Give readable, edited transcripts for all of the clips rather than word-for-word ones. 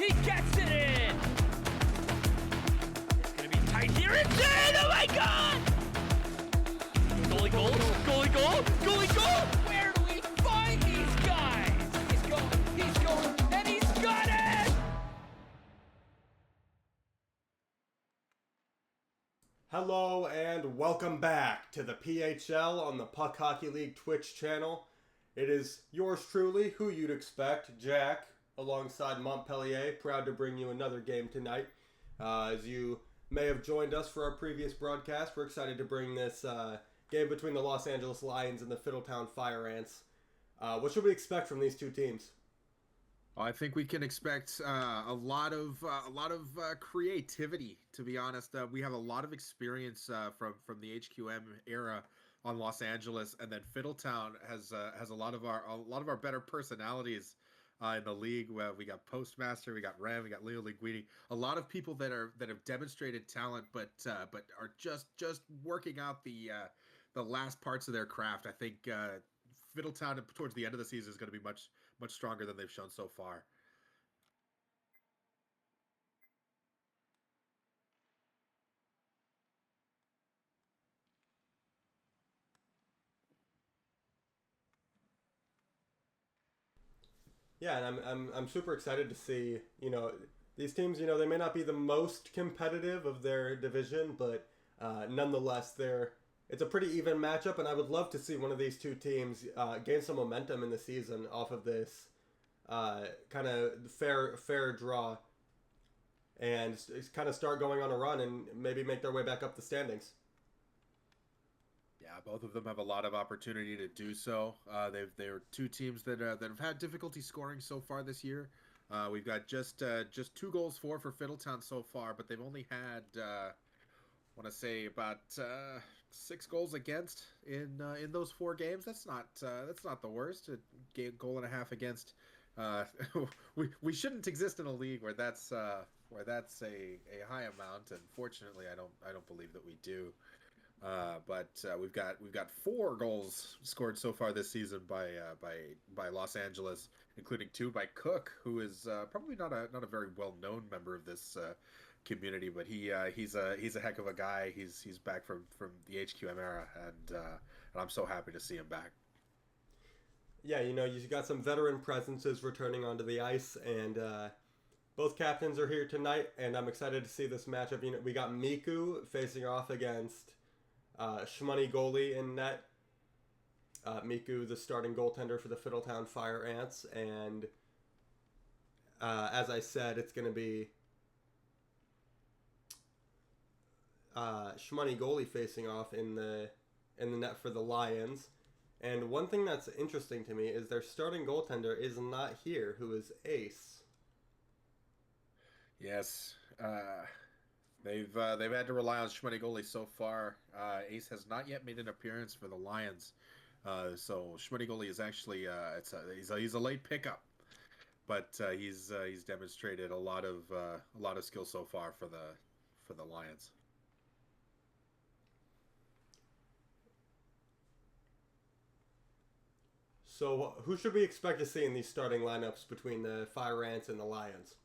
He gets it in. It's gonna be tight here. It's in. Oh my God! Goalie goal. Goalie goal. Goalie goal. Where do we find these guys? He's going. He's going, and he's got it. Hello and welcome back to the PHL on the Puck Hockey League Twitch channel. It is yours truly, who you'd expect, Jack, alongside Montpellier, proud to bring you another game tonight. As you may have joined us for our previous broadcast, we're excited to bring this game between the Los Angeles Lions and the Fiddletown Fire Ants. What should we expect from these two teams? I think we can expect a lot of creativity. To be honest, we have a lot of experience from the HQM era on Los Angeles, and then Fiddletown has a lot of our better personalities in the league. We got Postmaster, we got Ram, we got Leo Linguini. A lot of people that have demonstrated talent, but are just working out the last parts of their craft. I think Fiddletown towards the end of the season is going to be much stronger than they've shown so far. Yeah, and I'm super excited to see, these teams, they may not be the most competitive of their division, but nonetheless, it's a pretty even matchup, and I would love to see one of these two teams gain some momentum in the season off of this kind of fair draw and kind of start going on a run and maybe make their way back up the standings. Yeah, both of them have a lot of opportunity to do so. They're two teams that have had difficulty scoring so far this year. We've got just 2 goals for Fiddletown so far, but they've only had I want to say about 6 goals against in those 4 games. That's not the worst. A goal and a half against. We shouldn't exist in a league where that's a high amount, and fortunately, I don't believe that we do. But we've got 4 goals scored so far this season by Los Angeles, including 2 by Cook, who is probably not a very well known member of this community, but he's a heck of a guy. He's back from the HQM era, and I'm so happy to see him back. Yeah, you've got some veteran presences returning onto the ice, and both captains are here tonight, and I'm excited to see this matchup. We got Miku facing off against Shmoney goalie in net. Miku, the starting goaltender for the Fiddletown Fire Ants, and as I said, it's going to be Shmoney goalie facing off in the net for the Lions. And one thing that's interesting to me is their starting goaltender is not here, who is Ace. Yes. They've had to rely on Shmoney goalie so far. Ace has not yet made an appearance for the Lions, so Shmoney goalie is actually he's a late pickup, but he's demonstrated a lot of skill so far for the Lions. So who should we expect to see in these starting lineups between the Fire Ants and the Lions?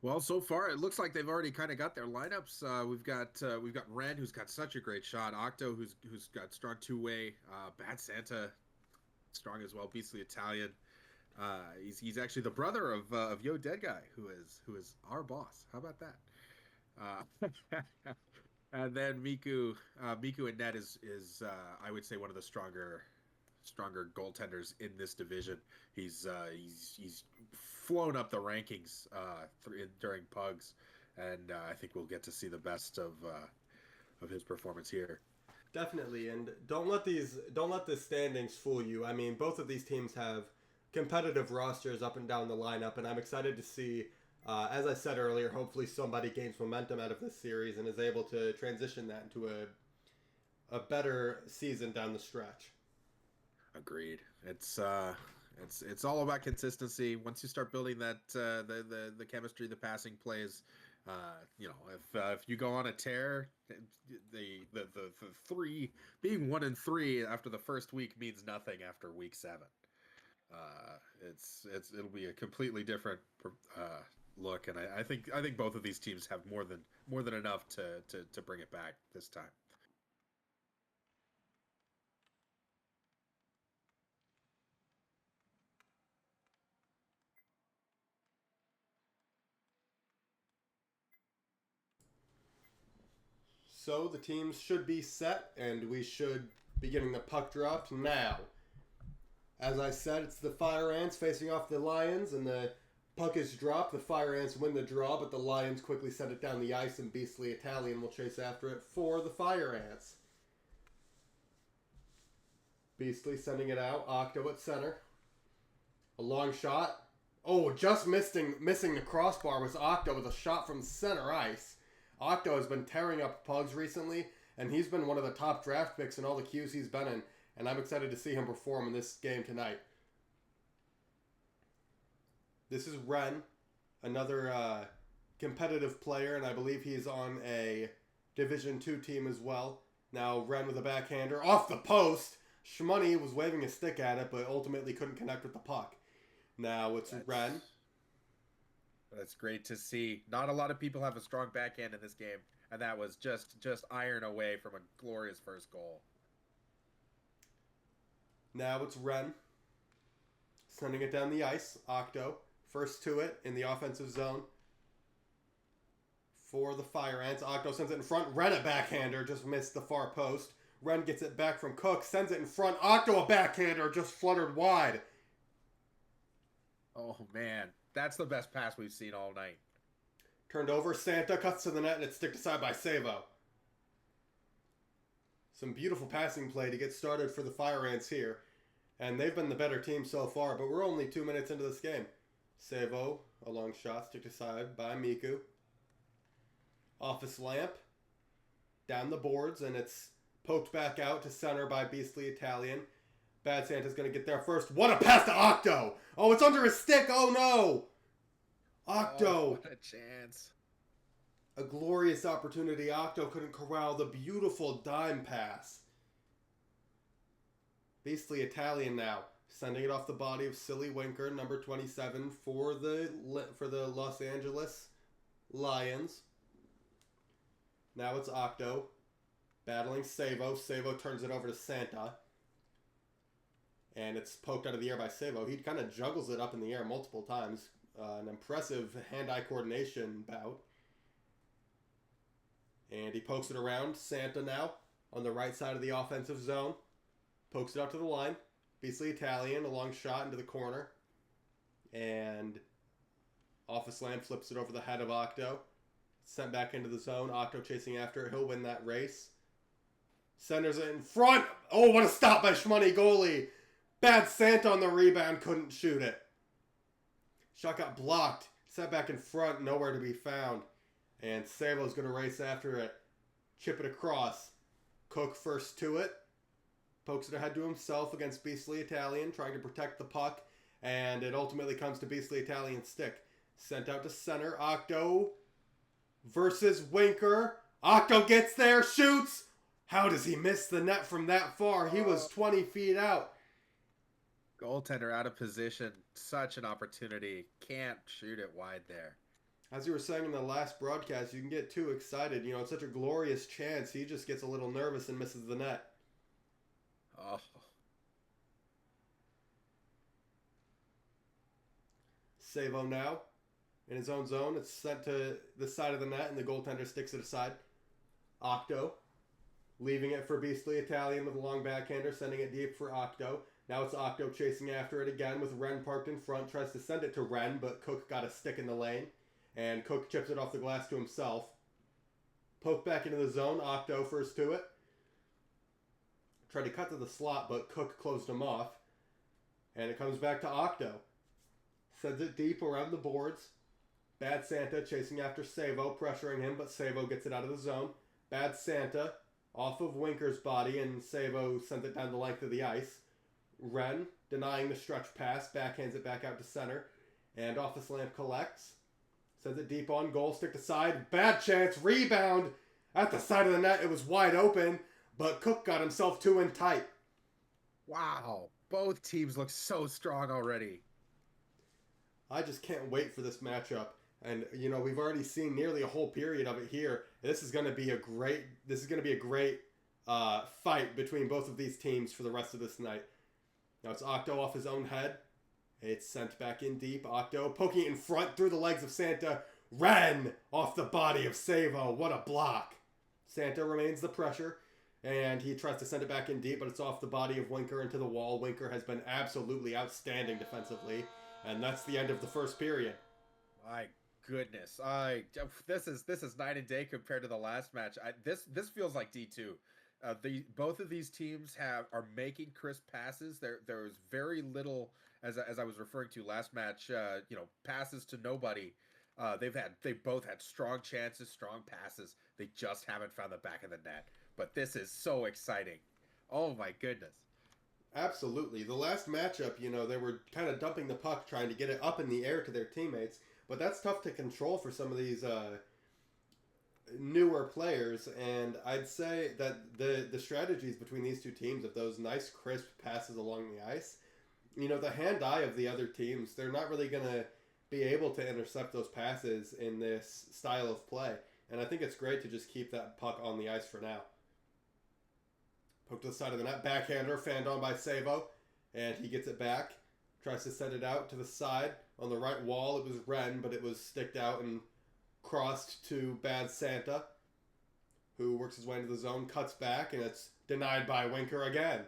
Well, so far it looks like they've already kind of got their lineups. We've got Ren, who's got such a great shot. Octo, who's got strong two-way. Bad Santa, strong as well. Beastly Italian. He's actually the brother of Yo Dead Guy, who is our boss. How about that? And then Miku in net is I would say one of the stronger goaltenders in this division. He's flown up the rankings during Pugs, and I think we'll get to see the best of his performance here. Definitely, and don't let the standings fool you. I mean, both of these teams have competitive rosters up and down the lineup, and I'm excited to see, as I said earlier, hopefully somebody gains momentum out of this series and is able to transition that into a better season down the stretch. Agreed. It's all about consistency. Once you start building that the chemistry, the passing plays, if you go on a tear, the 3 being 1-3 after the first week means nothing after week 7. It'll be a completely different look, and I think both of these teams have more than enough to bring it back this time. So the teams should be set, and we should be getting the puck dropped now. As I said, it's the Fire Ants facing off the Lions, and the puck is dropped. The Fire Ants win the draw, but the Lions quickly send it down the ice, and Beastly Italian will chase after it for the Fire Ants. Beastly sending it out. Octo at center. A long shot. Oh, just missing the crossbar was Octo with a shot from center ice. Octo has been tearing up pugs recently, and he's been one of the top draft picks in all the queues he's been in, and I'm excited to see him perform in this game tonight. This is Ren, another competitive player, and I believe he's on a Division 2 team as well. Now Ren with a backhander off the post. Shmoney was waving a stick at it, but ultimately couldn't connect with the puck. Now it's Ren. That's great to see. Not a lot of people have a strong backhand in this game, and that was just iron away from a glorious first goal. Now it's Ren. Sending it down the ice. Octo. First to it in the offensive zone. For the Fire Ants. Octo sends it in front. Ren a backhander. Just missed the far post. Ren gets it back from Cook. Sends it in front. Octo a backhander. Just fluttered wide. Oh, man. That's the best pass we've seen all night. Turned over. Santa cuts to the net, and it's sticked aside by Savo. Some beautiful passing play to get started for the Fire Ants here. And they've been the better team so far, but we're only 2 minutes into this game. Savo, a long shot, sticked aside by Miku. Office Lamp. Down the boards, and it's poked back out to center by Beastly Italian. Bad Santa's going to get there first. What a pass to Octo! Oh, it's under his stick! Oh, no! Octo! Oh, what a chance. A glorious opportunity. Octo couldn't corral the beautiful dime pass. Beastly Italian now. Sending it off the body of Silly Winker, number 27, for the Los Angeles Lions. Now it's Octo. Battling Savo. Savo turns it over to Santa. And it's poked out of the air by Savo. He kind of juggles it up in the air multiple times. An impressive hand-eye coordination bout. And he pokes it around. Santa now on the right side of the offensive zone. Pokes it out to the line. Beastly Italian, a long shot into the corner. And Office Lamp flips it over the head of Octo. Sent back into the zone. Octo chasing after it. He'll win that race. Centers it in front. Oh, what a stop by Shmoney goalie. Bad Santa on the rebound, couldn't shoot it. Shot got blocked. Set back in front, nowhere to be found. And Savo's going to race after it. Chip it across. Cook first to it. Pokes it ahead to himself against Beastly Italian, trying to protect the puck. And it ultimately comes to Beastly Italian's stick. Sent out to center. Octo versus Winker. Octo gets there, shoots. How does he miss the net from that far? He was 20 feet out. Goaltender out of position. Such an opportunity. Can't shoot it wide there. As you were saying in the last broadcast, you can get too excited. You know, it's such a glorious chance. He just gets a little nervous and misses the net. Oh. Savo now. In his own zone. It's sent to the side of the net, and the goaltender sticks it aside. Octo. Leaving it for Beastly Italian with a long backhander, sending it deep for Octo. Now it's Octo chasing after it again with Ren parked in front. Tries to send it to Ren, but Cook got a stick in the lane. And Cook chips it off the glass to himself. Poke back into the zone. Octo first to it. Tried to cut to the slot, but Cook closed him off. And it comes back to Octo. Sends it deep around the boards. Bad Santa chasing after Savo, pressuring him, but Savo gets it out of the zone. Bad Santa off of Winker's body, and Savo sends it down the length of the ice. Ren denying the stretch pass, backhands it back out to center. And Office Lamp collects. Sends it deep on goal, stick to side. Bad chance, rebound at the side of the net. It was wide open, but Cook got himself two in tight. Wow. Both teams look so strong already. I just can't wait for this matchup. And you know, we've already seen nearly a whole period of it here. This is going to be a great. This is going to be a great fight between both of these teams for the rest of this night. Now it's Octo off his own head. It's sent back in deep. Octo poking it in front through the legs of Santa. Ren off the body of Savo. What a block! Santa remains the pressure, and he tries to send it back in deep, but it's off the body of Winker into the wall. Winker has been absolutely outstanding defensively, and that's the end of the first period. My goodness, this is night and day compared to the last match. This feels like D2. Both of these teams are making crisp passes. There's very little, as I was referring to last match, passes to nobody. They both had strong chances, strong passes. They just haven't found the back of the net. But this is so exciting. Oh my goodness. Absolutely. The last matchup, you know, they were kind of dumping the puck, trying to get it up in the air to their teammates. But that's tough to control for some of these newer players. And I'd say that the strategies between these two teams of those nice, crisp passes along the ice, you know, the hand-eye of the other teams, they're not really going to be able to intercept those passes in this style of play. And I think it's great to just keep that puck on the ice for now. Poke to the side of the net. Backhander, fanned on by Savo. And he gets it back. Tries to send it out to the side. On the right wall, it was Ren, but it was sticked out and crossed to Bad Santa, who works his way into the zone, cuts back, and it's denied by Winker again.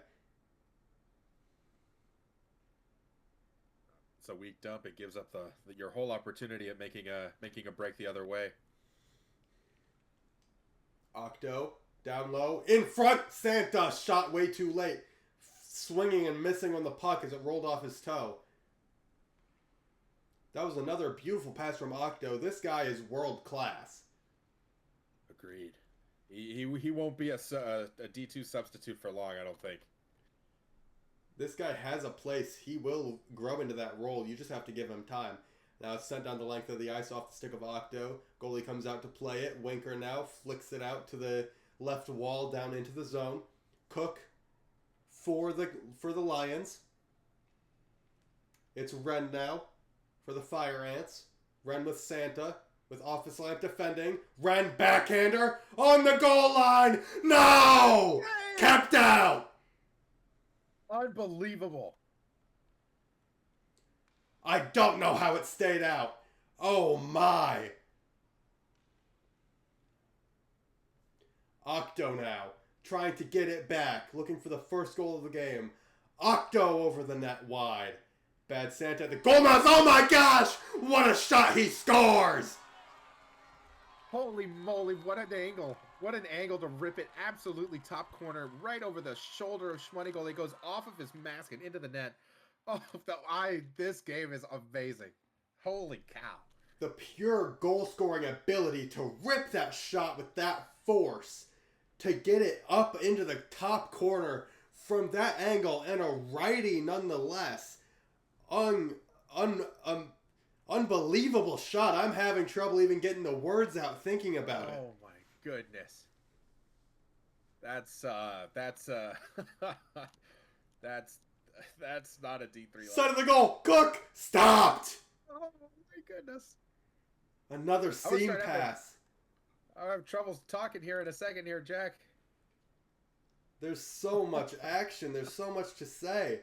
It's a weak dump. It gives up your whole opportunity at making a break the other way. Octo, down low, in front, Santa, shot way too late. Swinging and missing on the puck as it rolled off his toe. That was another beautiful pass from Octo. This guy is world class. Agreed. He won't be a D2 substitute for long, I don't think. This guy has a place. He will grow into that role. You just have to give him time. Now it's sent down the length of the ice off the stick of Octo. Goalie comes out to play it. Winker now flicks it out to the left wall down into the zone. Cook for the Lions. It's Ren now for the Fire Ants. Ren with Santa with Office Lamp defending. Ren backhander on the goal line. No! Kept out! Unbelievable. I don't know how it stayed out. Oh my. Octo now, trying to get it back, looking for the first goal of the game. Octo over the net wide. Bad Santa at the goal mouth. Oh my gosh! What a shot he scores! Holy moly, what an angle. What an angle to rip it absolutely top corner, right over the shoulder of Schmonigol. It goes off of his mask and into the net. Oh, this game is amazing. Holy cow. The pure goal-scoring ability to rip that shot with that force, to get it up into the top corner from that angle, and a righty nonetheless. Unbelievable shot. I'm having trouble even getting the words out thinking about it. Oh my goodness. That's not a D3 level. Side of the goal. Cook stopped. Oh my goodness. Another seam pass. I have trouble talking here in a second here, Jack. There's so much action. There's so much to say.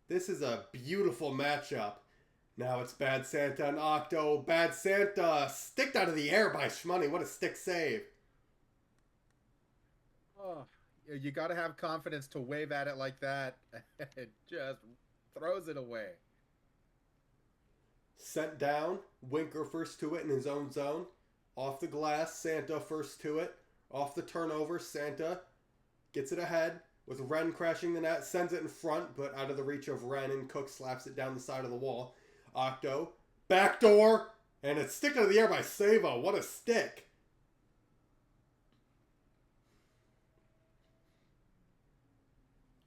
This is a beautiful matchup. Now it's Bad Santa and Octo. Bad Santa sticked out of the air by Shmoney. What a stick save. Oh, you got to have confidence to wave at it like that. It just throws it away. Sent down. Winker first to it in his own zone. Off the glass. Santa first to it. Off the turnover. Santa gets it ahead. With Ren crashing the net. Sends it in front, but out of the reach of Ren, and Cook slaps it down the side of the wall. Octo. Backdoor. And it's stick out of the air by Savo. What a stick.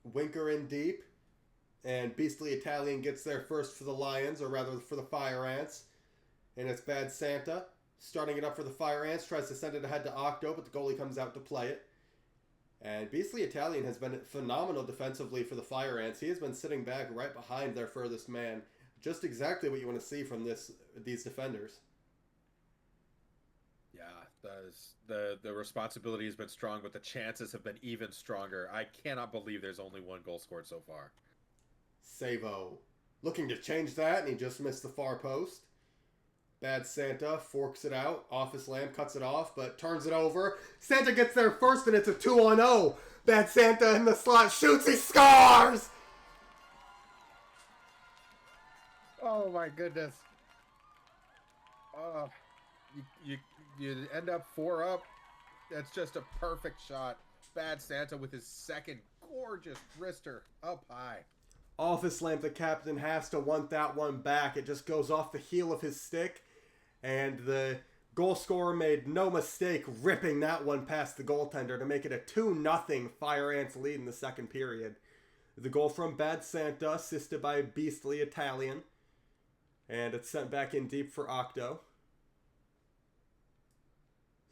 Winker in deep. And Beastly Italian gets there first for the Lions, or rather for the Fire Ants. And it's Bad Santa. Starting it up for the Fire Ants. Tries to send it ahead to Octo, but the goalie comes out to play it. And Beastly Italian has been phenomenal defensively for the Fire Ants. He has been sitting back right behind their furthest man. Just exactly what you want to see from these defenders. Yeah, the responsibility has been strong, but the chances have been even stronger. I cannot believe there's only one goal scored so far. Savo looking to change that, and he just missed the far post. Bad Santa forks it out. Office Lamp cuts it off, but turns it over. Santa gets there first, and it's a 2-on-0. Bad Santa in the slot shoots. He scores! Oh my goodness. You end up 4 up. That's just a perfect shot. Bad Santa with his second gorgeous wrister up high. Office Lamp, the captain, has to want that one back. It just goes off the heel of his stick. And the goal scorer made no mistake ripping that one past the goaltender to make it a 2-0 Fire Ants lead in the second period. The goal from Bad Santa, assisted by Beastly Italian. And it's sent back in deep for Octo.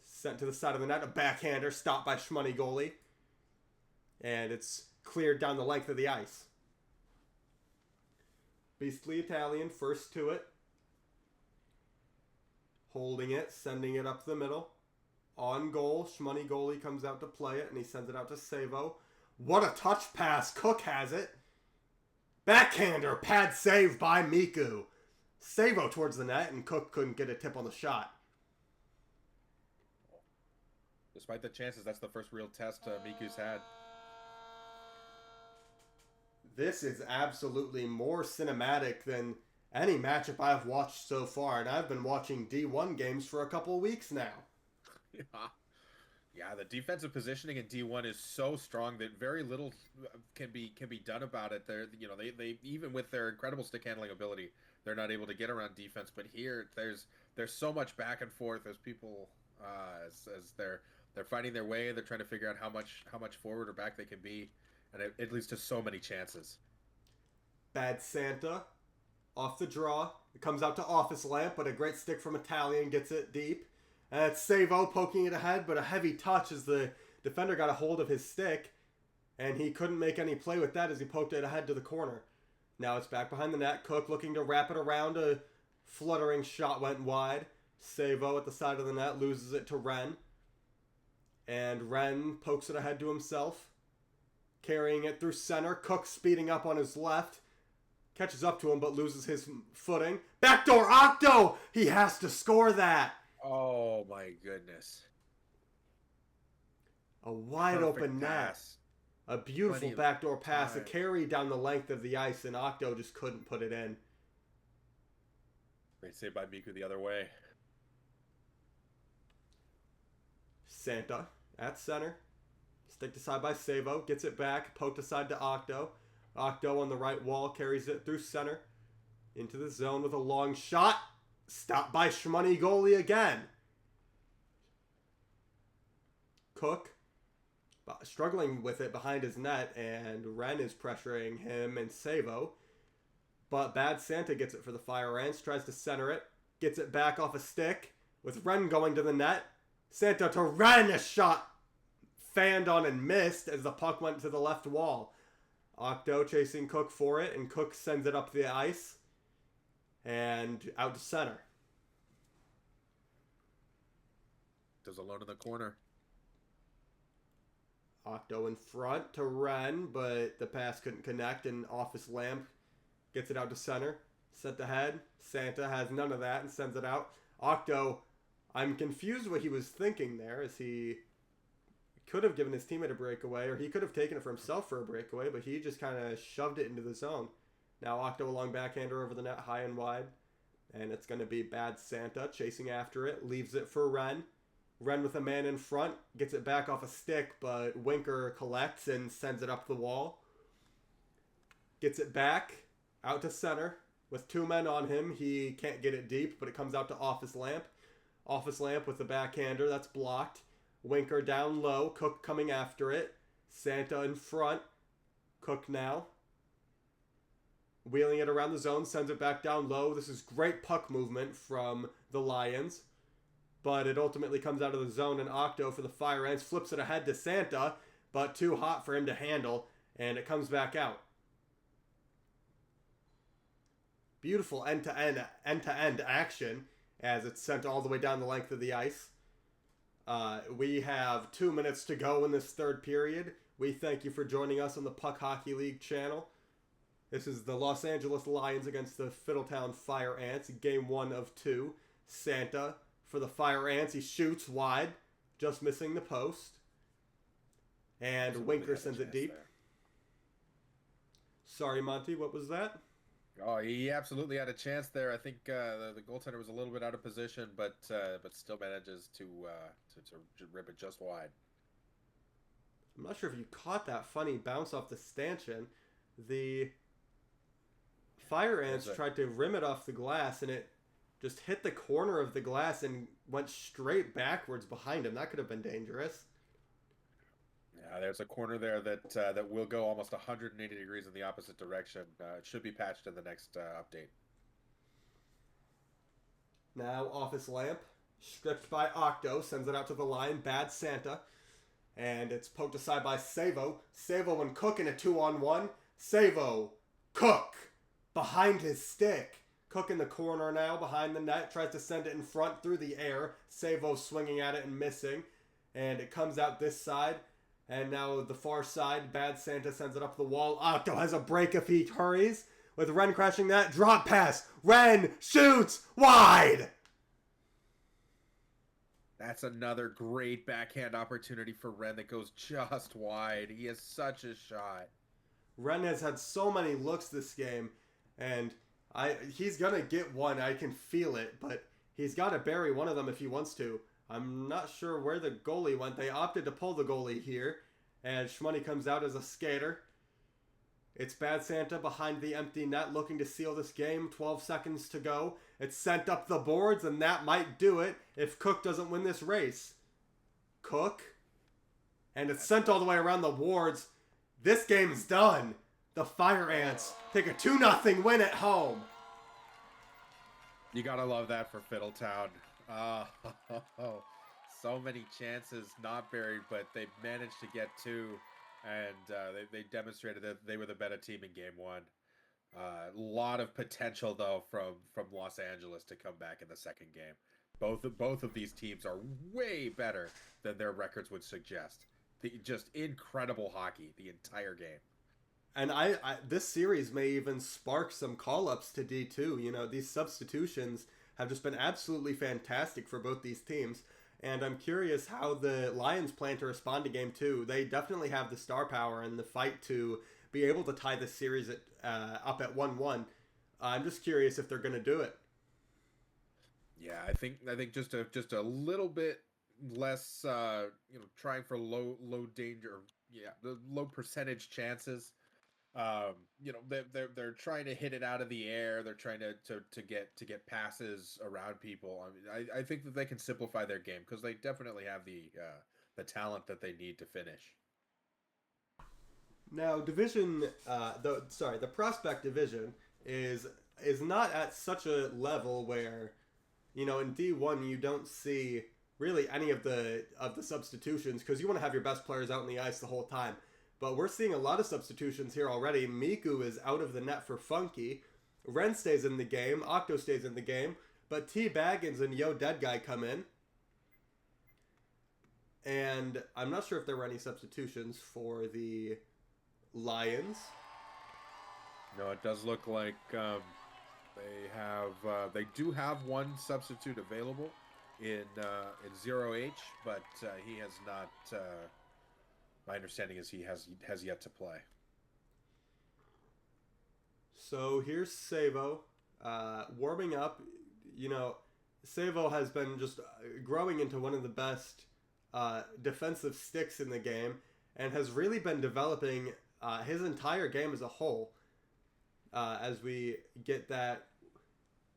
Sent to the side of the net, a backhander, stopped by Shmoney goalie. And it's cleared down the length of the ice. Beastly Italian, first to it. Holding it, sending it up the middle. On goal, Shmoney goalie comes out to play it, and he sends it out to Savo. What a touch pass, Cook has it. Backhander, pad save by Miku. Savo towards the net, and Cook couldn't get a tip on the shot. Despite the chances, that's the first real test Miku's had. This is absolutely more cinematic than any matchup I've watched so far, and I've been watching D1 games for a couple weeks now. Yeah, the defensive positioning in D1 is so strong that very little can be done about it. They even with their incredible stick handling ability, they're not able to get around defense. But here, there's so much back and forth as people as they're fighting their way. They're trying to figure out how much forward or back they can be, and it leads to so many chances. Bad Santa off the draw. It comes out to Office Lamp, but a great stick from Italian gets it deep. And it's Savo poking it ahead, but a heavy touch as the defender got a hold of his stick, and he couldn't make any play with that as he poked it ahead to the corner. Now it's back behind the net. Cook looking to wrap it around. A fluttering shot went wide. Savo at the side of the net loses it to Ren. And Ren pokes it ahead to himself. Carrying it through center. Cook speeding up on his left. Catches up to him but loses his footing. Backdoor Octo! He has to score that! Oh my goodness. A wide Perfect open pass. net. A beautiful backdoor pass. A time. carry down the length of the ice, and Octo just couldn't put it in. Great save by Miku the other way. Santa at center. Stick aside by Savo. Gets it back. Poked aside to Octo. Octo on the right wall. Carries it through center. Into the zone with a long shot. Stopped by Shmoney goalie again. Cook struggling with it behind his net, and Ren is pressuring him and Savo. But Bad Santa gets it for the Fire Ants. Tries to center it. Gets it back off a stick. With Ren going to the net. Santa to Ren. A shot fanned on and missed as the puck went to the left wall. Octo chasing Cook for it, and Cook sends it up the ice and out to center. Does alone in the corner. Octo in front to Ren, but the pass couldn't connect, and Office Lamp gets it out to center. Sent ahead. Santa has none of that and sends it out. Octo, I'm confused what he was thinking there, as he could have given his teammate a breakaway, or he could have taken it for himself for a breakaway, but he just kind of shoved it into the zone. Now Octo a long backhander over the net, high and wide, and it's going to be Bad Santa chasing after it, leaves it for Ren. Ren with a man in front, gets it back off a stick, but Winker collects and sends it up the wall. Gets it back, out to center. With 2 men on him, he can't get it deep, but it comes out to Office Lamp. Office Lamp with the backhander, that's blocked. Winker down low, Cook coming after it. Santa in front. Cook now. Wheeling it around the zone, sends it back down low. This is great puck movement from the Lions. But it ultimately comes out of the zone, and Octo for the Fire Ants flips it ahead to Santa. but too hot for him to handle, and it comes back out. Beautiful end-to-end action as it's sent all the way down the length of the ice. We have 2 minutes to go in this third period. We thank you for joining us on the Puck Hockey League channel. This is the Los Angeles Lions against the Fiddletown Fire Ants, game 1 of 2. Santa for the Fire Ants. He shoots wide, just missing the post. And Winker sends it deep. There. Sorry, Monty, what was that? Oh, he absolutely had a chance there. I think the goaltender was a little bit out of position, but still manages to rip it just wide. I'm not sure if you caught that funny bounce off the stanchion. The Fire Ants tried to rim it off the glass, and it just hit the corner of the glass and went straight backwards behind him. That could have been dangerous. Yeah, there's a corner there that will go almost 180 degrees in the opposite direction. It should be patched in the next update. Now, Office Lamp, stripped by Octo, sends it out to the line. Bad Santa. And it's poked aside by Savo. Savo and Cook in a 2-on-1. Savo, Cook, behind his stick. Cook in the corner now, behind the net. Tries to send it in front through the air. Savo swinging at it and missing. And it comes out this side. And now the far side, Bad Santa sends it up the wall. Octo has a break if he hurries. With Ren crashing that. Drop pass. Ren shoots wide. That's another great backhand opportunity for Ren that goes just wide. He has such a shot. Ren has had so many looks this game. And he's going to get one. I can feel it. But he's got to bury one of them if he wants to. I'm not sure where the goalie went. They opted to pull the goalie here. And Shmoney comes out as a skater. It's Bad Santa behind the empty net looking to seal this game. 12 seconds to go. It's sent up the boards, and that might do it if Cook doesn't win this race. Cook. And it's sent all the way around the boards. This game's done. The Fire Ants take a 2-0 win at home. You gotta love that for Fiddletown. So many chances not buried, but they managed to get 2, and they demonstrated that they were the better team in game 1. A lot of potential though from Los Angeles to come back in the second game. Both of these teams are way better than their records would suggest. Just incredible hockey the entire game. And I this series may even spark some call-ups to D2. You know, these substitutions have just been absolutely fantastic for both these teams. And I'm curious how the Lions plan to respond to Game 2. They definitely have the star power and the fight to be able to tie this series up at 1-1. I'm just curious if they're going to do it. Yeah, I think just a little bit less, trying for low danger. Yeah, the low percentage chances. They're trying to hit it out of the air. They're trying to get passes around people. I mean, I think that they can simplify their game because they definitely have the talent that they need to finish. Now, the prospect division is not at such a level where, in D1 you don't see really any of the substitutions because you want to have your best players out on the ice the whole time. But we're seeing a lot of substitutions here already. Miku is out of the net for Funky. Ren stays in the game. Octo stays in the game. But T. Baggins and Yo Dead Guy come in. And I'm not sure if there were any substitutions for the Lions. No, it does look like they do have one substitute available in 0H, but he has not. My understanding is he has yet to play. So here's Savo warming up. Savo has been just growing into one of the best defensive sticks in the game and has really been developing his entire game as a whole. As we get that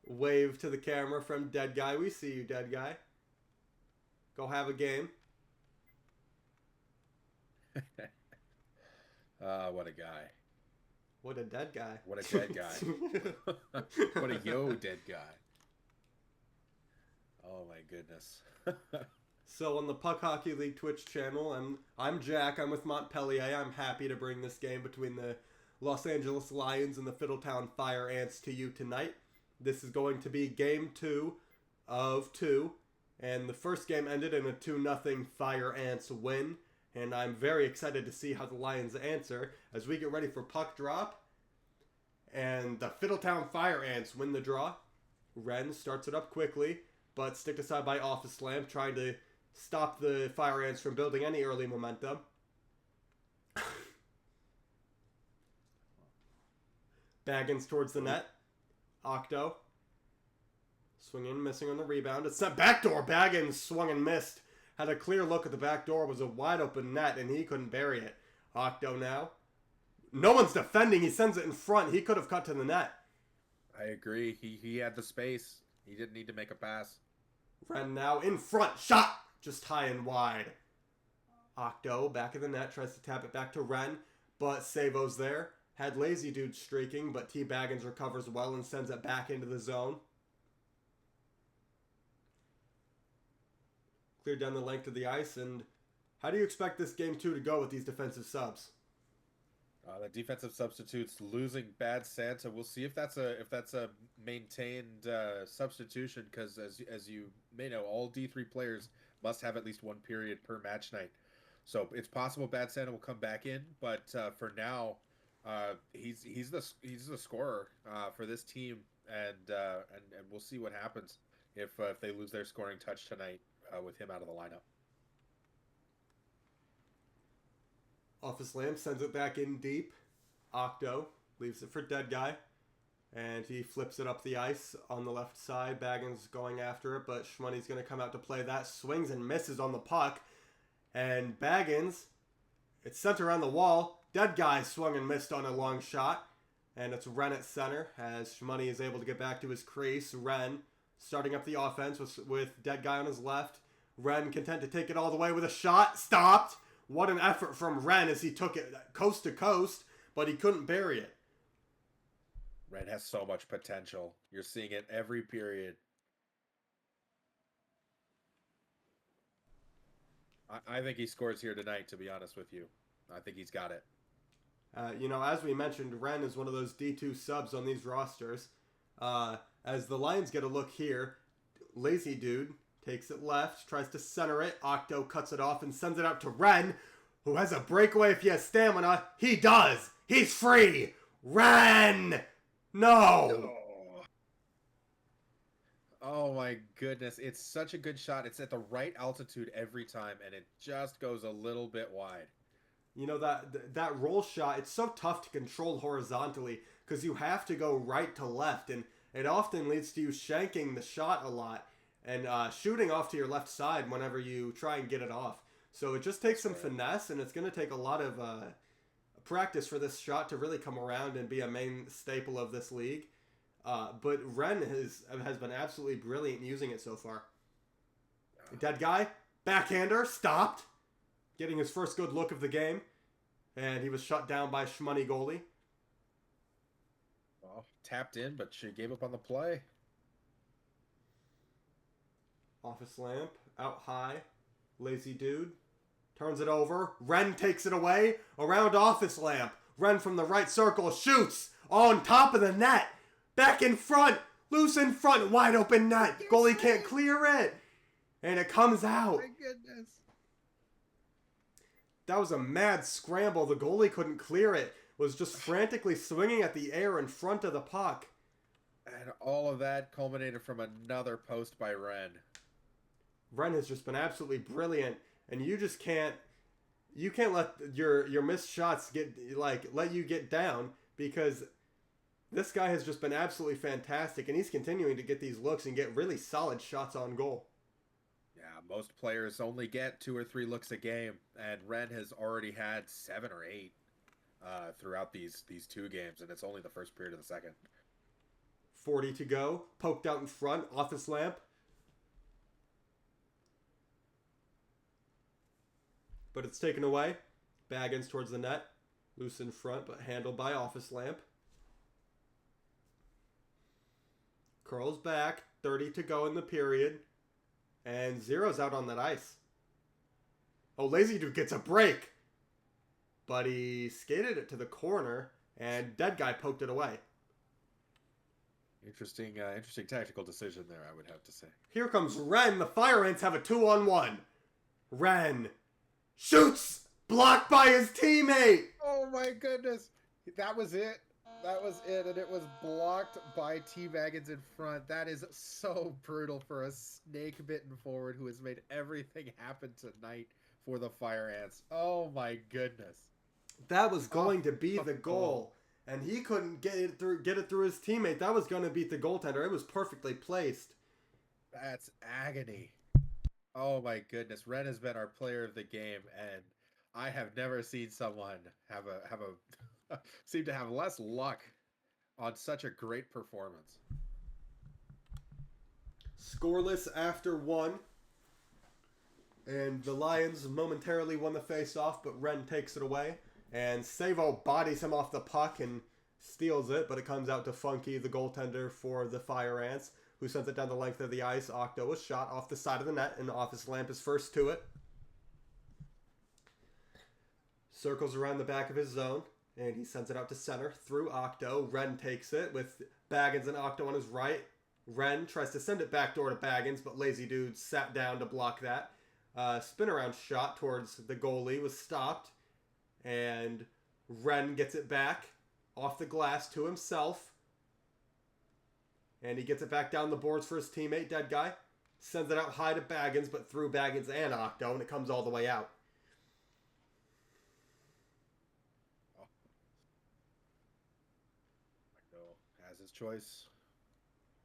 wave to the camera from Dead Guy. We see you, Dead Guy. Go have a game. What a guy. What a dead guy. What a dead guy. What a dead guy. Oh my goodness. So on the Puck Hockey League Twitch channel, I'm Jack. I'm with Montpellier. I'm happy to bring this game between the Los Angeles Lions and the Fiddletown Fire Ants to you tonight. This is going to be game 2 of 2, and the first game ended in a 2-0 Fire Ants win, and I'm very excited to see how the Lions answer as we get ready for puck drop, and the Fiddletown Fire Ants win the draw. Ren starts it up quickly, but sticked aside by Office Slam, trying to stop the Fire Ants from building any early momentum. Baggins towards the net. Octo. Swinging, missing on the rebound. It's that backdoor. Baggins swung and missed. Had a clear look at the back door. It was a wide open net, and he couldn't bury it. Octo now. No one's defending. He sends it in front. He could have cut to the net. I agree. He had the space. He didn't need to make a pass. Ren now in front. Shot! Just high and wide. Octo back of the net. Tries to tap it back to Ren. But Savo's there. Had Lazy Dude streaking, but T. Baggins recovers well and sends it back into the zone. Cleared down the length of the ice. And how do you expect this game 2 to go with these defensive subs? The defensive substitutes losing Bad Santa. We'll see if that's a maintained substitution, because as you may know, all D3 players must have at least one period per match night. So it's possible Bad Santa will come back in, but for now, he's the scorer for this team, and we'll see what happens if they lose their scoring touch tonight with him out of the lineup. Office Lamp sends it back in deep. Octo leaves it for Dead Guy. And he flips it up the ice on the left side. Baggins going after it, but Shmoney's going to come out to play that. Swings and misses on the puck. And Baggins, it's sent around the wall. Dead Guy swung and missed on a long shot. And it's Ren at center as Shmoney is able to get back to his crease. Ren starting up the offense with Dead Guy on his left. Ren content to take it all the way with a shot. Stopped. What an effort from Ren as he took it coast to coast, but he couldn't bury it. Ren has so much potential. You're seeing it every period. I think he scores here tonight, to be honest with you. I think he's got it. As we mentioned, Ren is one of those D2 subs on these rosters. As the Lions get a look here, Lazy Dude takes it left, tries to center it. Octo cuts it off and sends it out to Ren, who has a breakaway if he has stamina. He does! He's free! Ren! No! Oh my goodness. It's such a good shot. It's at the right altitude every time, and it just goes a little bit wide. You know, that roll shot, it's so tough to control horizontally because you have to go right to left, and it often leads to you shanking the shot a lot and shooting off to your left side whenever you try and get it off. So it just takes some finesse, and it's going to take a lot of practice for this shot to really come around and be a main staple of this league. But Ren has been absolutely brilliant using it so far. Dead Guy, backhander, stopped. Getting his first good look of the game. And he was shut down by Shmoney goalie. Well, tapped in, but she gave up on the play. Office Lamp, out high. Lazy Dude. Turns it over. Ren takes it away. Around Office Lamp. Ren from the right circle shoots. On top of the net. Back in front. Loose in front. Wide open net. Goalie can't clear it. And it comes out. My goodness. That was a mad scramble. The goalie couldn't clear it. Was just frantically swinging at the air in front of the puck. And all of that culminated from another post by Ren. Ren has just been absolutely brilliant, and you just can't let your missed shots let you get down, because this guy has just been absolutely fantastic, and he's continuing to get these looks and get really solid shots on goal. Yeah, most players only get 2 or 3 looks a game, and Ren has already had 7 or 8 throughout these 2 games, and it's only the first period of the second. 40 to go. Poked out in front. Office Lamp. But it's taken away. Baggins towards the net. Loose in front, but handled by Office Lamp. Curls back. 30 to go in the period. And Zero's out on that ice. Oh, Lazy Dude gets a break. But he skated it to the corner, and Dead Guy poked it away. Interesting tactical decision there, I would have to say. Here comes Ren. The Fire Ants have a 2-on-1. Ren shoots, blocked by his teammate. Oh my goodness. That was it. That was it, and it was blocked by T-Baggins in front. That is so brutal for a snake-bitten forward who has made everything happen tonight for the Fire Ants. Oh my goodness. That was going to be the goal, and he couldn't get it through his teammate. That was going to beat the goaltender. It was perfectly placed. That's agony. Oh my goodness. Ren has been our player of the game, and I have never seen someone have a seem to have less luck on such a great performance. Scoreless after 1. And the Lions momentarily won the face-off, but Ren takes it away. And Savo bodies him off the puck and steals it, but it comes out to Funky, the goaltender for the Fire Ants, who sends it down the length of the ice. Octo was shot off the side of the net, and Office Lamp is first to it. Circles around the back of his zone, and he sends it out to center through Octo. Ren takes it with Baggins and Octo on his right. Ren tries to send it backdoor to Baggins, but Lazy Dude sat down to block that. Spin around shot towards the goalie was stopped, and Ren gets it back off the glass to himself, and he gets it back down the boards for his teammate, Dead Guy. Sends it out high to Baggins, but through Baggins and Octo, and it comes all the way out. Octo has his choice.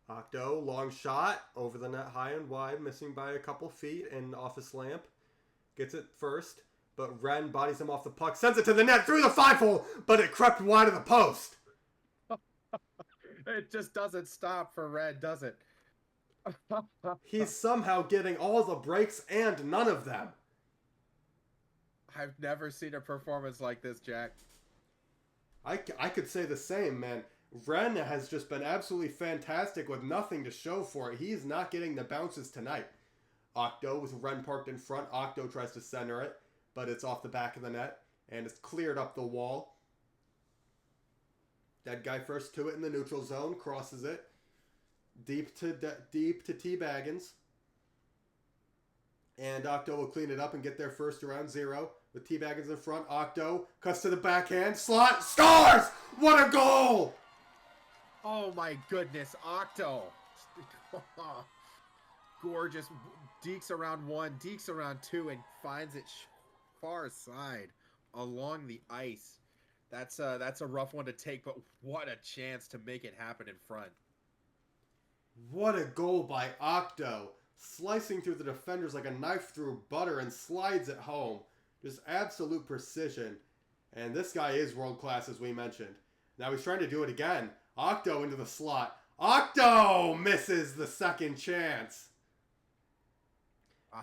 Octo, long shot, over the net high and wide, missing by a couple feet, and Office Lamp gets it first, but Ren bodies him off the puck, sends it to the net, through the 5-hole, but it crept wide of the post. It just doesn't stop for Red, does it? He's somehow getting all the breaks and none of them. I've never seen a performance like this, Jack. I could say the same, man. Ren has just been absolutely fantastic with nothing to show for it. He's not getting the bounces tonight. Octo with Ren parked in front. Octo tries to center it, but it's off the back of the net, and it's cleared up the wall. Dead Guy first to it in the neutral zone, crosses it. Deep to T Baggins. And Octo will clean it up and get there first around 0. With T Baggins in front, Octo cuts to the backhand, slot, scores! What a goal! Oh my goodness, Octo. Gorgeous. Dekes around 1, dekes around 2, and finds it far side along the ice. That's a rough one to take, but what a chance to make it happen in front. What a goal by Octo. Slicing through the defenders like a knife through butter and slides it home. Just absolute precision. And this guy is world class, as we mentioned. Now he's trying to do it again. Octo into the slot. Octo misses the second chance. Wow.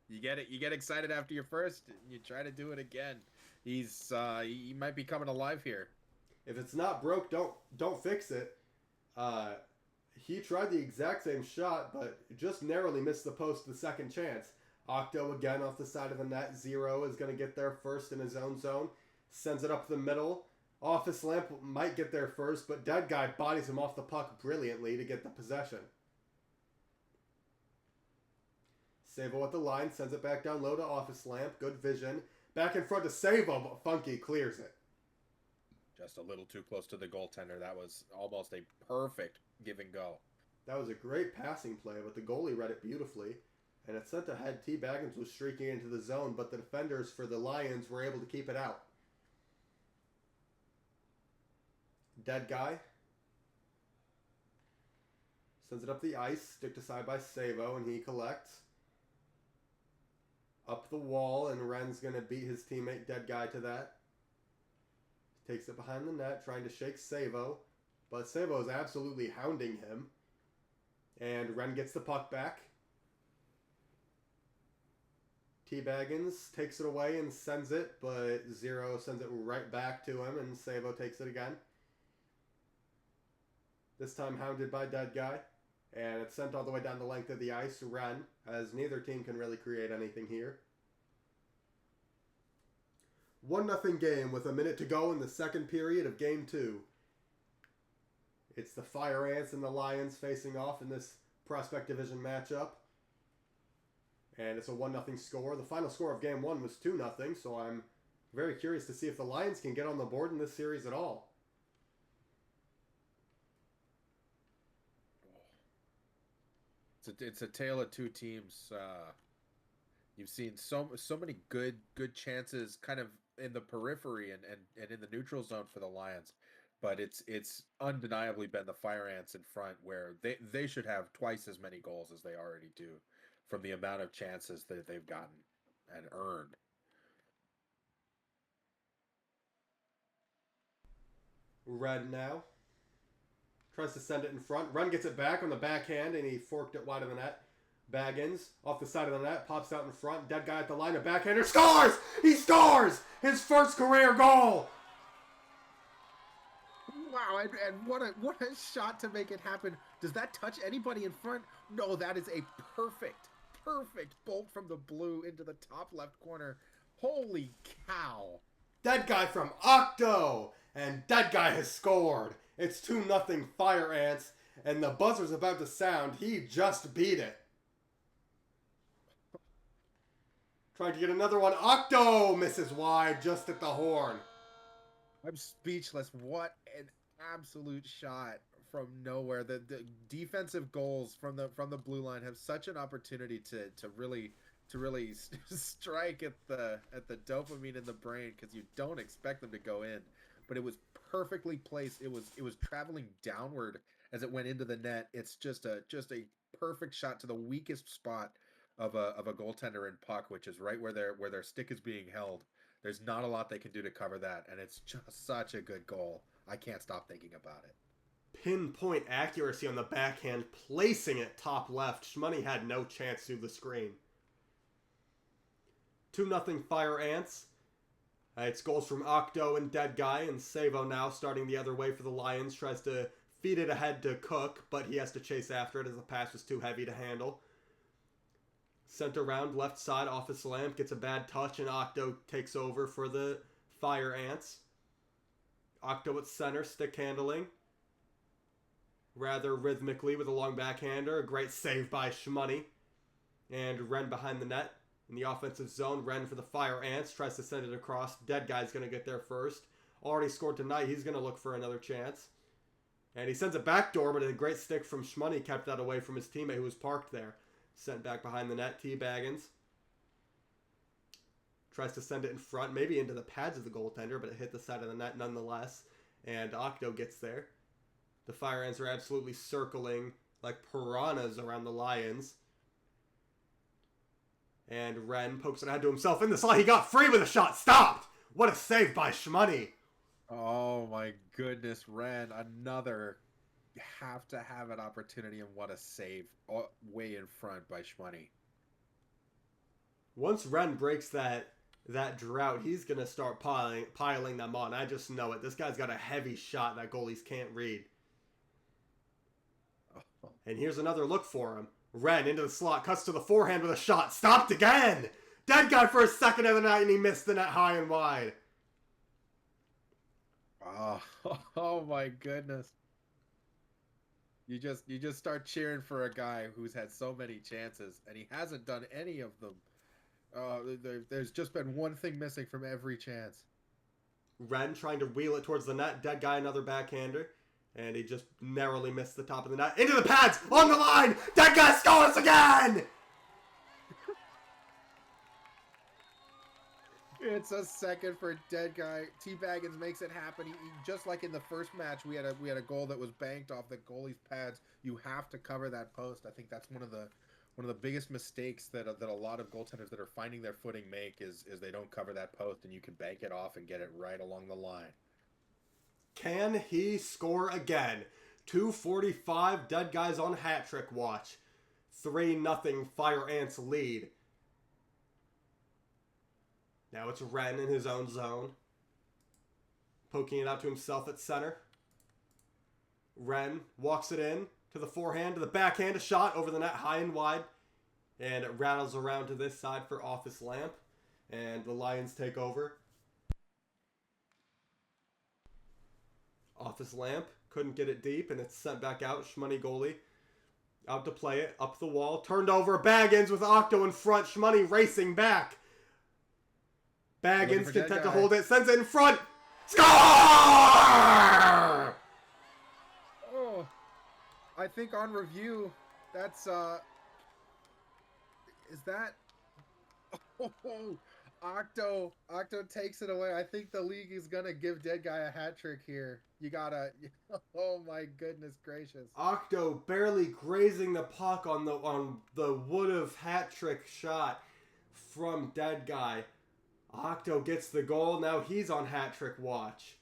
You get it. You get excited after your first. You try to do it again. He might be coming alive here. If it's not broke, don't fix it. He tried the exact same shot, but just narrowly missed the post the second chance. Octo again off the side of the net. 0 is going to get there first in his own zone. Sends it up the middle. Office Lamp might get there first, but Dead Guy bodies him off the puck brilliantly to get the possession. Savo at the line, sends it back down low to Office Lamp. Good vision. Back in front to Savo, but Funky clears it. Just a little too close to the goaltender. That was almost a perfect give and go. That was a great passing play, but the goalie read it beautifully. And it sent ahead. T. Baggins was streaking into the zone, but the defenders for the Lions were able to keep it out. Dead Guy sends it up the ice, stick to side by Savo, and he collects. Up the wall, and Ren's going to beat his teammate Dead Guy to that. Takes it behind the net, trying to shake Savo, but Savo is absolutely hounding him. And Ren gets the puck back. T. Baggins takes it away and sends it, but 0 sends it right back to him, and Savo takes it again. This time hounded by Dead Guy. And it's sent all the way down the length of the ice. Ren, as neither team can really create anything here. 1-0 game with a minute to go in the second period of Game 2. It's the Fire Ants and the Lions facing off in this Prospect Division matchup. And it's a 1-0 score. The final score of Game 1 was 2-0, so I'm very curious to see if the Lions can get on the board in this series at all. It's a tale of two teams. You've seen so many good chances kind of in the periphery and in the neutral zone for the Lions, but it's undeniably been the Fire Ants in front, where they should have twice as many goals as they already do from the amount of chances that they've gotten and earned. Red now. Tries to send it in front. Run gets it back on the backhand, and he forked it wide of the net. Baggins, off the side of the net, pops out in front. Dead guy at the line, a backhander. Scores! He scores! His first career goal! Wow, and what a shot to make it happen. Does that touch anybody in front? No, that is a perfect bolt from the blue into the top left corner. Holy cow. Dead guy from Octo! And Dead guy has scored. It's 2-0 Fire Ants, and the buzzer's about to sound. He just beat it. Trying to get another one. Octo misses wide just at the horn. I'm speechless. What an absolute shot from nowhere. The defensive goals from the blue line have such an opportunity to really strike at the dopamine in the brain, because you don't expect them to go in. But it was perfectly placed. It was traveling downward as it went into the net. It's just a perfect shot to the weakest spot of a goaltender in puck, which is right where their stick is being held. There's not a lot they can do to cover that, and it's just such a good goal. I can't stop thinking about it. Pinpoint accuracy on the backhand, placing it top left. Shmoney had no chance through the screen. 2-0 Fire Ants. It's goals from Octo and Dead Guy, and Savo now starting the other way for the Lions. Tries to feed it ahead to Cook, but he has to chase after it as the pass was too heavy to handle. Sent around left side, Office Lamp gets a bad touch, and Octo takes over for the Fire Ants. Octo at center, stick handling. Rather rhythmically with a long backhander. A great save by Shmoney. And Ren behind the net. In the offensive zone, Ren for the Fire Ants. Tries to send it across. Dead Guy's going to get there first. Already scored tonight. He's going to look for another chance. And he sends it backdoor, but a great stick from Shmoney kept that away from his teammate who was parked there. Sent back behind the net. T. Baggins. Tries to send it in front, maybe into the pads of the goaltender, but it hit the side of the net nonetheless. And Octo gets there. The Fire Ants are absolutely circling like piranhas around the Lions. And Ren pokes it out to himself in the slot. He got free with a shot. Stopped! What a save by Shmoney. Oh my goodness, Ren. Another have to have an opportunity, and what a save. Way in front by Shmoney. Once Ren breaks that drought, he's going to start piling them on. I just know it. This guy's got a heavy shot that goalies can't read. And here's another look for him. Ren into the slot, cuts to the forehand with a shot. Stopped again! Dead guy for a second of the night, and he missed the net high and wide. Oh my goodness. You just start cheering for a guy who's had so many chances, and he hasn't done any of them. There's just been one thing missing from every chance. Ren trying to wheel it towards the net. Dead guy, another backhander. And he just narrowly missed the top of the net. Into the pads! On the line! Dead guy scores again! It's a second for Dead Guy. T. Baggins makes it happen. He just like in the first match, we had a goal that was banked off the goalie's pads. You have to cover that post. I think that's one of the biggest mistakes that a lot of goaltenders that are finding their footing make is they don't cover that post, and you can bank it off and get it right along the line. Can he score again? 2:45, Dead Guys on hat trick watch. 3-0 Fire Ants lead. Now it's Ren in his own zone. Poking it out to himself at center. Ren walks it in. to the forehand, to the backhand, a shot over the net, high and wide. And it rattles around to this side for Office Lamp. And the Lions take over. Office Lamp couldn't get it deep, and it's sent back out. Shmoney goalie out to play it, up the wall, turned over. Baggins with Octo in front. Shmoney racing back. Baggins content to hold it, sends it in front. Score! Oh, I think on review, that's is that? Oh, Octo takes it away. I think the league is gonna give Dead Guy a hat trick here. You gotta. Oh my goodness gracious! Octo barely grazing the puck on the would have hat trick shot from Dead Guy. Octo gets the goal. Now he's on hat trick watch.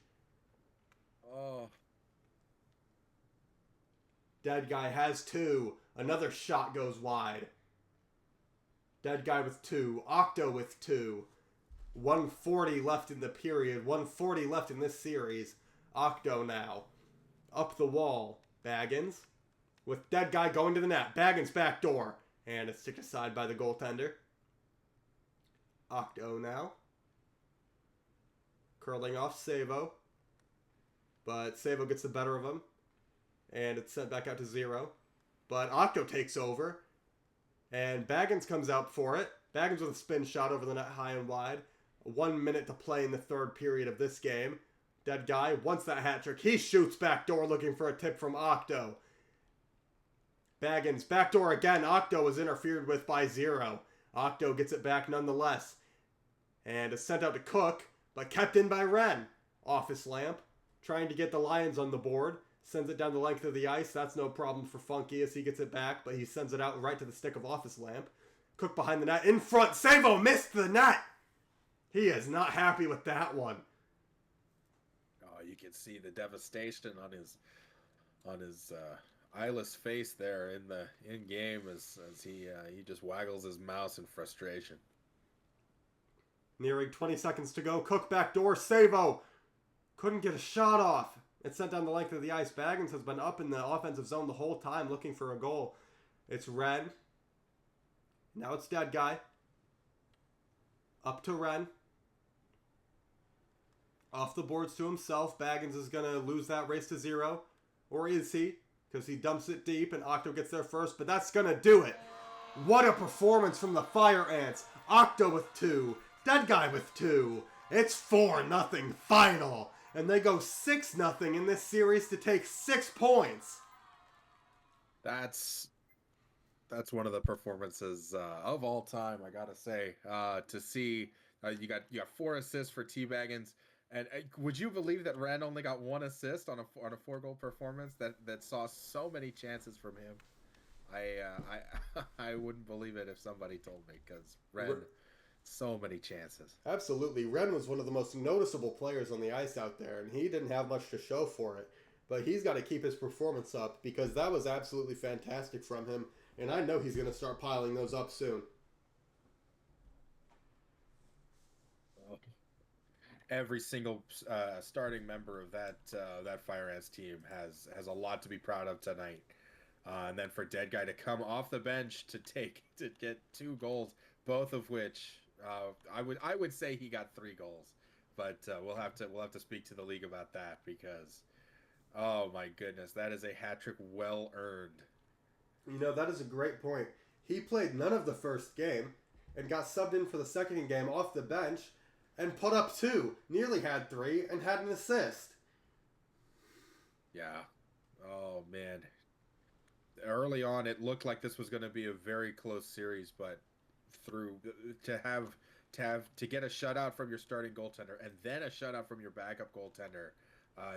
Oh. Dead Guy has 2. Another shot goes wide. Dead Guy with 2. Octo with 2. 140 left in the period. 140 left in this series. Octo now. Up the wall. Baggins. With Dead Guy going to the net. Baggins back door. And it's tipped aside by the goaltender. Octo now. Curling off Savo. But Savo gets the better of him. And it's sent back out to 0. But Octo takes over. And Baggins comes out for it. Baggins with a spin shot over the net high and wide. 1 minute to play in the third period of this game. Dead Guy wants that hat trick. He shoots back door looking for a tip from Octo. Baggins back door again. Octo is interfered with by 0. Octo gets it back nonetheless. And it's sent out to Cook, but kept in by Ren. Office Lamp trying to get the Lions on the board. Sends it down the length of the ice. That's no problem for Funky as he gets it back, but he sends it out right to the stick of Office Lamp. Cook behind the net. In front. Savo missed the net. He is not happy with that one. Oh, you can see the devastation on his eyeless face there in game as he just waggles his mouse in frustration. Nearing 20 seconds to go. Cook back door. Savo couldn't get a shot off. It's sent down the length of the ice. Baggins has been up in the offensive zone the whole time looking for a goal. It's Ren. Now it's Dead Guy. Up to Ren. Off the boards to himself. Baggins is going to lose that race to 0. Or is he? Because he dumps it deep and Octo gets there first. But that's going to do it. What a performance from the Fire Ants. Octo with 2. Dead Guy with 2. It's 4-0 final. And they go 6-0 in this series to take 6 points. That's one of the performances of all time, I gotta say. To see you got 4 assists for T Baggins, and would you believe that Ren only got 1 assist on a 4-goal performance that saw so many chances from him? I wouldn't believe it if somebody told me, because Ren. So many chances. Absolutely. Ren was one of the most noticeable players on the ice out there, and he didn't have much to show for it. But he's got to keep his performance up, because that was absolutely fantastic from him, and I know he's going to start piling those up soon. Every single starting member of that Fire Ants team has a lot to be proud of tonight. And then for Dead Guy to come off the bench to get 2 goals, both of which I would say he got 3 goals, but we'll have to speak to the league about that, because oh my goodness, that is a hat trick well earned. You know, that is a great point. He played none of the first game and got subbed in for the second game off the bench and put up 2, nearly had 3, and had an assist. Yeah. Oh man. Early on, it looked like this was going to be a very close series, but to get a shutout from your starting goaltender and then a shutout from your backup goaltender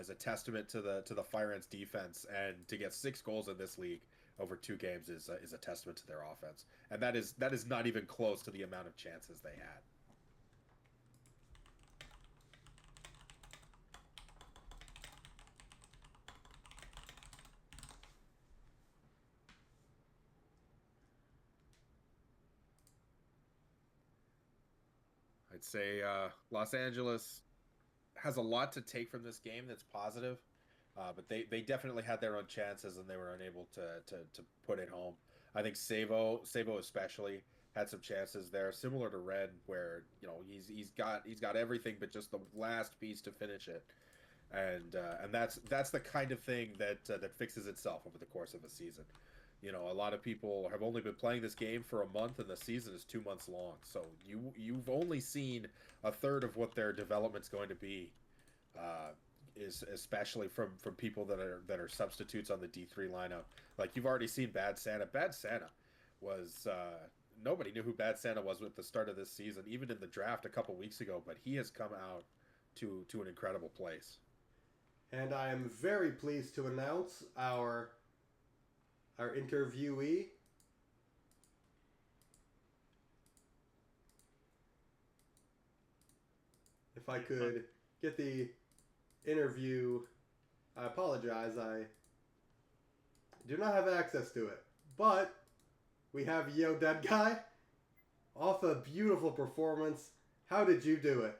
is a testament to the Fire Ants defense, and to get 6 goals in this league over 2 games is a testament to their offense, and that is not even close to the amount of chances they had. I'd say Los Angeles has a lot to take from this game that's positive. But they definitely had their own chances and they were unable to put it home. I think Savo especially had some chances there, similar to Red, where he's got everything but just the last piece to finish it, and that's the kind of thing that fixes itself over the course of a season. A lot of people have only been playing this game for a month, and the season is 2 months long. So you've only seen a third of what their development's going to be, is especially from people that are substitutes on the D3 lineup. Like you've already seen Bad Santa. Bad Santa was nobody knew who Bad Santa was at the start of this season, even in the draft a couple weeks ago. But he has come out to an incredible place. And I am very pleased to announce our interviewee. If I could get the interview, I apologize, I do not have access to it. But we have Yo Dead Guy off a beautiful performance. How did you do it?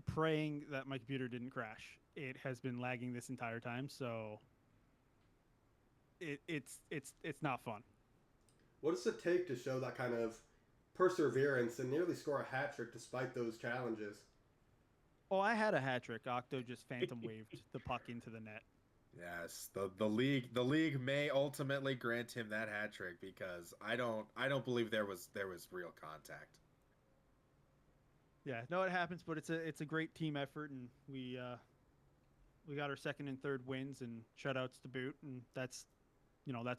Praying that my computer didn't crash. It has been lagging this entire time, so it's not fun. What does it take to show that kind of perseverance and nearly score a hat trick despite those challenges? Oh, I had a hat trick. Octo just phantom waved the puck into the net. Yes, the league may ultimately grant him that hat trick because I don't believe there was real contact. Yeah, no, it happens, but it's a great team effort, and we got our second and third wins and shutouts to boot, and that's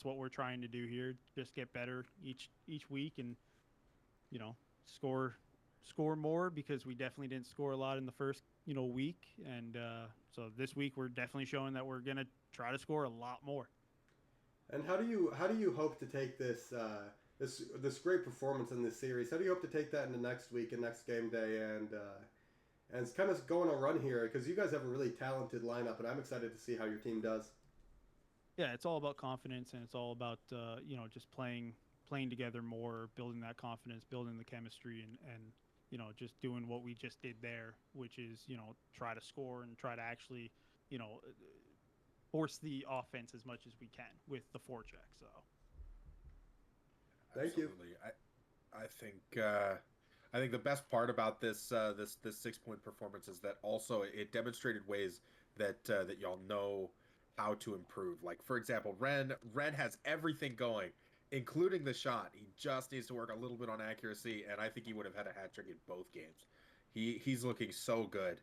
what we're trying to do here. Just get better each week, and score more, because we definitely didn't score a lot in the first week, and so this week we're definitely showing that we're gonna try to score a lot more. And how do you hope to take this this great performance in this series? How do you hope to take that into next week and next game day, and it's kind of going on a run here, because you guys have a really talented lineup, and I'm excited to see how your team does. Yeah, it's all about confidence, and it's all about just playing together more, building that confidence, building the chemistry, and just doing what we just did there, which is try to score and try to actually force the offense as much as we can with the forecheck. So Absolutely. I think the best part about this 6-point performance is that also it demonstrated ways that y'all know how to improve. Like, for example, Ren has everything going, including the shot. He just needs to work a little bit on accuracy, and I think he would have had a hat trick in both games. He's looking so good.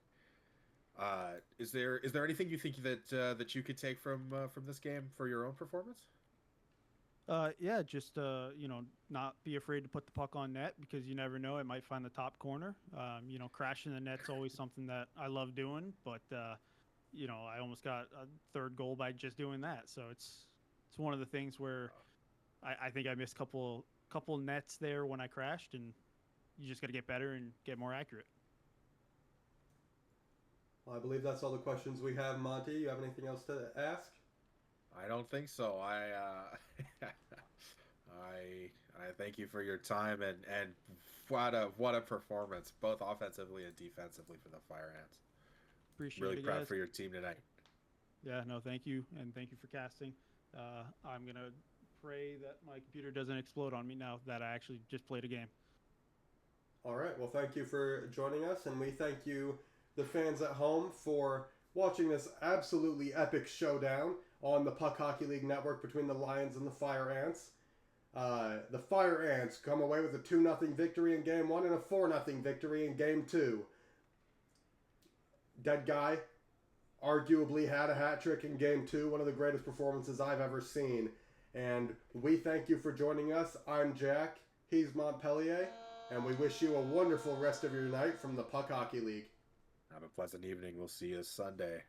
Is there anything you think that you could take from this game for your own performance? Yeah, just not be afraid to put the puck on net, because you never know, it might find the top corner. Crashing the net's always something that I love doing, but I almost got a third goal by just doing that. So it's one of the things where I think I missed a couple nets there when I crashed, and you just got to get better and get more accurate. Well, I believe that's all the questions we have. Monty, you have anything else to ask? I don't think so. I thank you for your time, and what a performance, both offensively and defensively, for the Fire Ants. Appreciate really it, proud guys. for your team tonight. Yeah, no, thank you, and thank you for casting. I'm gonna pray that my computer doesn't explode on me now that I actually just played a game. All right. Well, thank you for joining us, and we thank you, the fans at home, for watching this absolutely epic showdown on the Puck Hockey League Network between the Lions and the Fire Ants. The Fire Ants come away with a 2-0 victory in Game 1 and a 4-0 victory in Game 2. Dead Guy arguably had a hat trick in Game 2, one of the greatest performances I've ever seen. And we thank you for joining us. I'm Jack, he's Montpellier, and we wish you a wonderful rest of your night from the Puck Hockey League. Have a pleasant evening. We'll see you Sunday.